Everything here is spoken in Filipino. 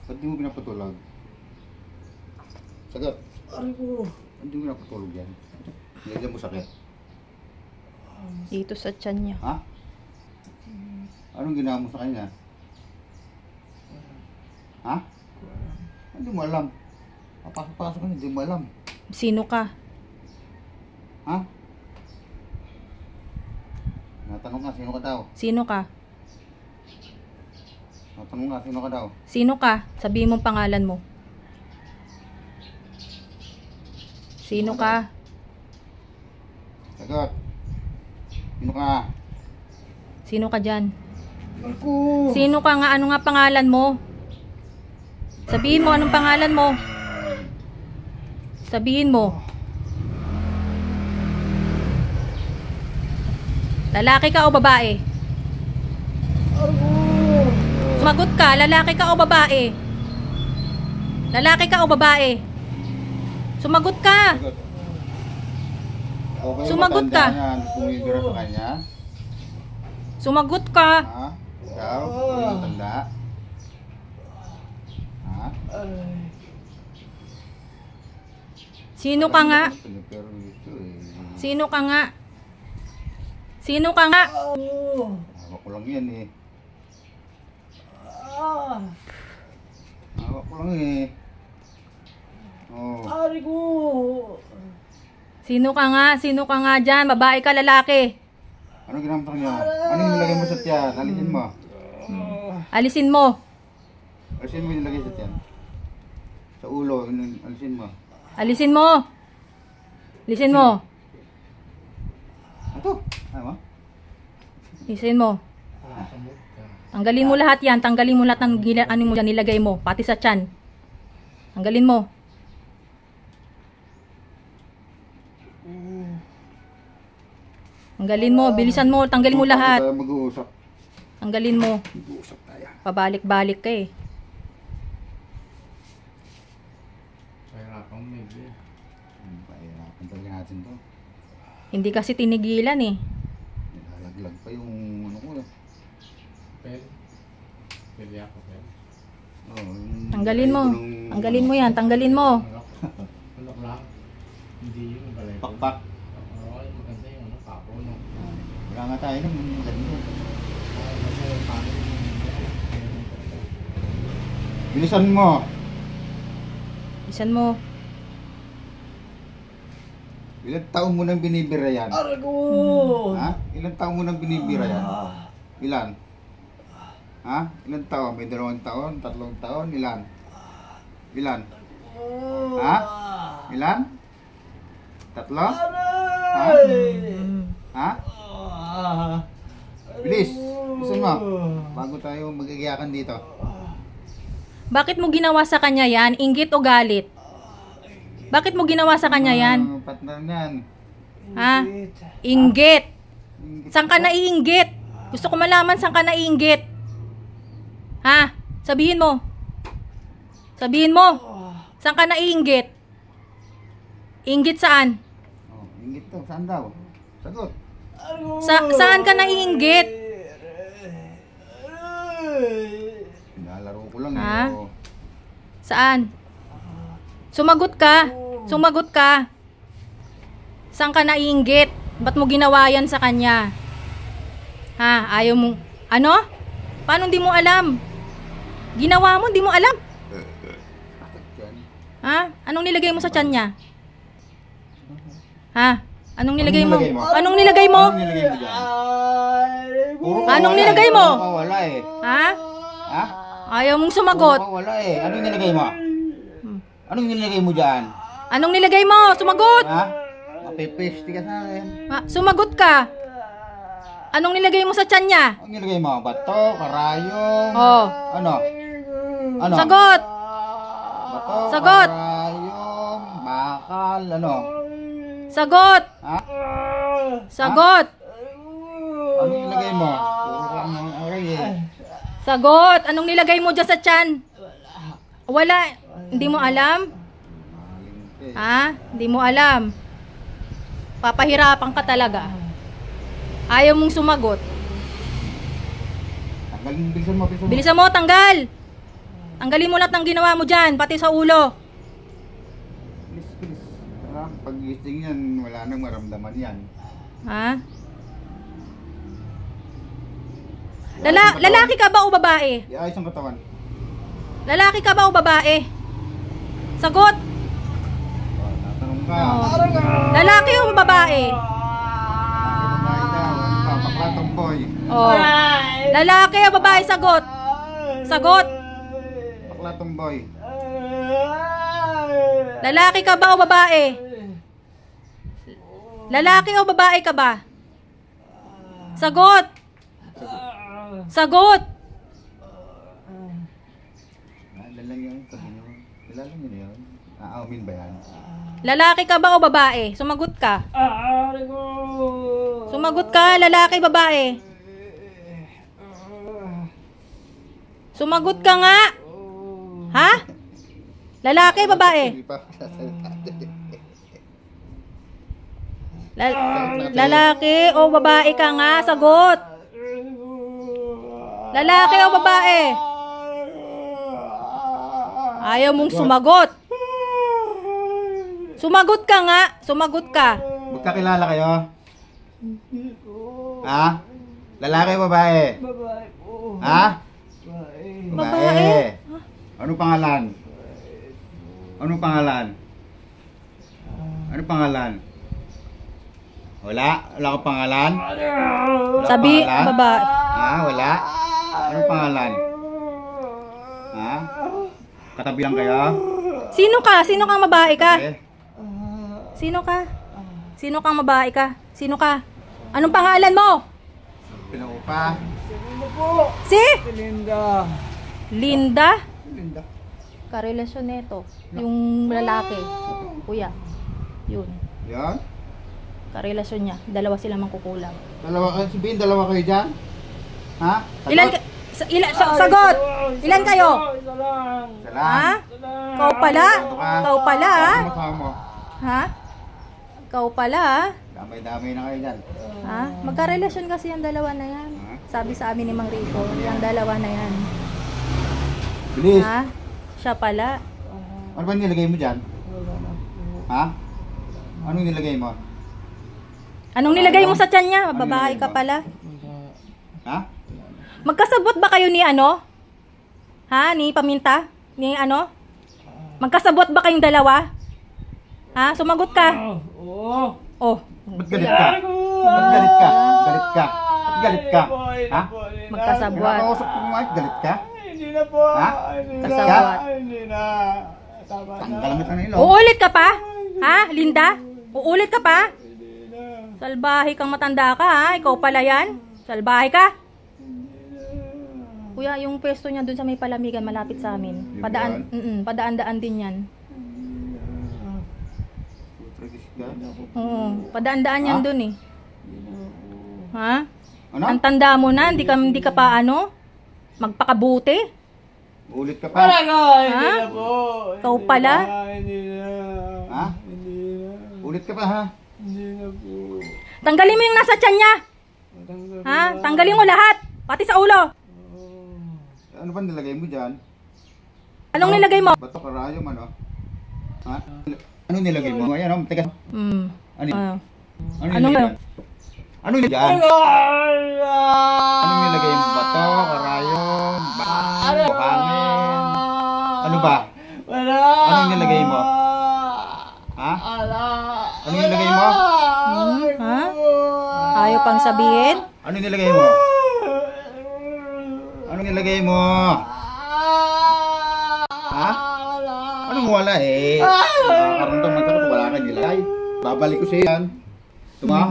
Ba't di mo pinapatulog? Sagot. Aray ko. Ba't di mo pinapatulog yan? Hindi mo sakit. Dito sa tiyan niya. Ha? Anong ginawa mo sa kanya? Ha? Hindi mo alam. Papasok-pasok ka na, hindi mo alam. Sino ka? Ha? Natanong nga, sino ka daw? Sino ka? Natanong nga, sino ka daw? Sino ka? Sabihin mo ang pangalan mo. Sino ka? Sagot. Sino ka? Sino ka dyan? Aray ko. Sino ka nga? Ano nga pangalan mo? Sabihin mo anong pangalan mo. Sabihin mo. Lalaki ka o babae? Aray ko. Sumagot ka, lalaki ka o babae? Lalaki ka o babae? Sumagot ka. Sagot. Okay, Sumagot ka. Pumibira sa kanya. Sumagot ka. Ha? Ikaw? Ikaw yung tanda? Ha? Aray. Sino ka nga? Pero ito eh. Sino ka nga? Sino ka nga? Oh. Hawak ko lang yan eh. Ah. Hawak ko lang eh. Oh. Aray ko. Sino ka nga? Sino ka nga dyan? Babae ka, lalaki? Ano ginamit sa kanya? Ano yung nilagay mo sa tiyan? Alisin mo. Alisin mo. Alisin mo yung nilagay sa tiyan. Sa ulo, alisin mo. Alisin mo. Alisin mo. Ito. Ano mo? Alisin mo. Tanggalin mo lahat yan. Tanggalin mo lahat ng ano mo dyan nilagay mo. Pati sa tiyan. Tanggalin mo. Tanggalin mo. Bilisan mo. Tanggalin mo lahat. Tayo mag-uusap. Tanggalin mo. Mag-uusap tayo. Pabalik-balik ka eh. Pahirapang medyo. Pahirapan talaga natin to. Hindi kasi tinigilan eh. Nilalaglag pa yung ano ko eh. Pwede ako, pwede. Oh, Tanggalin mo. Tanggalin mo yan. Tanggalin mo. Ulok lang. Hindi yung balay. Pakpak. Oo, maganda yung ano, papo, no? Wala nga tayo ng ganito. Bilisan mo. Bilisan mo. Ilang taon mo nang binibira yan? Aray ko. Ha? Ilang taon mo nang binibira yan? Ilan? Ha? Ilang taon? May 2 taon? 3 taon? Ilan? Ilan? Ha? Ilan? 3? Ha? Ha? Bilis! Bilisan mo. Bago tayo magigiyakan dito. Bakit mo ginawa sa kanya yan? Inggit o galit? Bakit mo ginawa sa kanya yan? Partner niyan. Ha? Inggit. Saan ka naiinggit? Gusto ko malaman saan ka naiinggit. Ha? Sabihin mo. Sabihin mo. Saan ka naiinggit? Inggit saan? Oh, inggit to. Saan daw? Sagot. Saan ka naiinggit? Nilalaro ko lang Ha? eh. Oh. Saan? Sumagot ka. Sumagot ka. Saan ka naiinggit? Ba't mo ginawa yan sa kanya? Ha? Ayaw mo. Ano? Paano di mo alam? Ginawa mo, di mo alam. Bakit yan? Ha? Anong nilagay mo sa tiyan niya? Ha? Anong nilagay mo? nilagay mo? Anong nilagay mo? Anong nilagay mo dyan? Puro Anong wala nilagay eh. mo? Puro ka wala eh. Ha? Ha? Ayaw mong Puro sumagot. ka wala eh. Anong nilagay mo? Anong nilagay mo dyan? Anong nilagay mo? Sumagot. Ha? Mapipesti ka sa akin. Ha? Sumagot ka. Anong nilagay mo sa tiyan niya? Anong nilagay mo? Bato? Karayong? Oh. Ano? Ano? Sagot. Bato? Sagot. Karayong? Bakal? Ano? Sagot. Ha? Sagot. Anong nilagay mo? Puro ka ang aray eh. Sagot. Anong nilagay mo dyan sa tiyan? Wala. Hindi mo alam? Malingke. Ha? Hindi mo alam. Papahirapan ka talaga. Ayaw mong sumagot. Tanggalin, bilisan mo, bilisan mo. Bilisan mo, tanggal. Tanggalin mo lahat ng ginawa mo dyan, pati sa ulo. Please. Pag gising yan, wala nang maramdaman yan. Ha? Lalaki ka ba o babae? Iayos ang katawan. Lalaki ka ba o babae? Sagot. Tatanong ka. Lalaki o babae? Babae daw. Ano ka? Bakla tomboy. Oh. Lalaki o babae? Sagot. Sagot. Bakla tomboy. Lalaki ka ba o babae? Lalaki o babae ka ba? Sagot. Sagot. Lalang yun. Lalang yun yun. Aaumin ba yan? Lalaki ka ba o babae? Sumagot ka. Sumagot ka, lalaki, babae. Sumagot ka nga. Ha? Lalaki, babae. Hindi pa. Lalaki o babae ka nga, sagot. Lalaki o babae? Ayaw mong sumagot. Sumagot ka nga, sumagot ka. Magkakilala kayo? Ha? Lalaki o babae? Babae po. Ha? Babae. Babae? Anong pangalan? Anong pangalan? Anong pangalan? Wala? Wala kang pangalan? Wala Sabi, pangalan? babae. Ha? Wala? Anong pangalan? Ha? Katabi lang kayo? Sino ka? Sino kang babae ka? Okay. Sino ka? Sino kang babae ka? Sino ka? Anong pangalan mo? Pinaupa. Linda po. Si? Linda. Linda? Linda. Karelasyon nito. Yung lalaki. Kuya. Yun. Yan? Karelasyon niya. Dalawa sila mangkukulam. Sabihin, dalawa kayo dyan? Ha? Ilan ka? Sagot! Ilan kayo? Isa lang. Isa Ha? lang. Isa lang. Ikaw pala? Ito ka. Ikaw pala, ha? Ano kasama mo? Ha? Ikaw pala, ha? Damay-damay na kayo dyan. Ha? Magkarelasyon kasi yung dalawa na yan. Sabi sa amin ni Mang Rico, yung dalawa na yan. Bilis. Ha? Siya pala. Ano ba nilagay mo dyan? Ha? Anong nilagay mo? Anong nilagay mo sa tiyan niya? Ano Babae nilagay ka mo? pala. Ha? Magkasabot ba kayo ni ano? Ha? Ni Paminta? Ni ano? Magkasabot ba kayong dalawa? Ha? Sumagot ka. Oo. Oh. Ba't galit ka? Ba't galit ka? Galit ka? Ba't galit ka? Ha? Magkasabot. Kinakausap mo Mike, galit ka? Hindi na po. Ha? Hindi na. Kasabot. Hindi na. Tama na. Tanggal mo ito na ilong. Uulit ka pa? Ha? Linda? Uulit ka pa? Hindi na. Salbahe kang matanda ka, ha? Ikaw pala yan? Salbahe ka? Kuya, yung pwesto niya dun sa may palamigan malapit sa amin. Yung Padaan, padaan-daan din yan. Tragis ka? Oo, padaan-daan yan Ha? dun eh. Ha? Ano? Ang tanda mo na, hindi ka pa ano? Magpakabuti? Ulit ka pa? Talaga. Hindi Ha? na po. Ikaw pala? Hindi na. Ha? Hindi na. Ulit ka pa ha? Hindi na po. Tanggalin mo yung nasa tiyan niya. Matanggal Ha? na. Tanggalin mo lahat. Pati sa ulo. Ano ba nilagay mo dyan? Anong nilagay mo? Bato karayom ano? Ha? Ano nilagay mo? Ayan o, teka. Hmm. Ano yun? Ah. Ano Ano nilagay yun? dyan? Ano nilagay dyan? Anong nilagay mo? Bato, karayom, buhangin. Ano ba? Wala. Anong nilagay mo? Ha? Wala. Ano nilagay mo? Ha? Ayaw pang sabihin? Ano nilagay mo? Anong nilagay mo? Ha? Anong wala eh? Nakakaramdam man ka wala ka nilagay. Babalik ko siya yan. Tuma?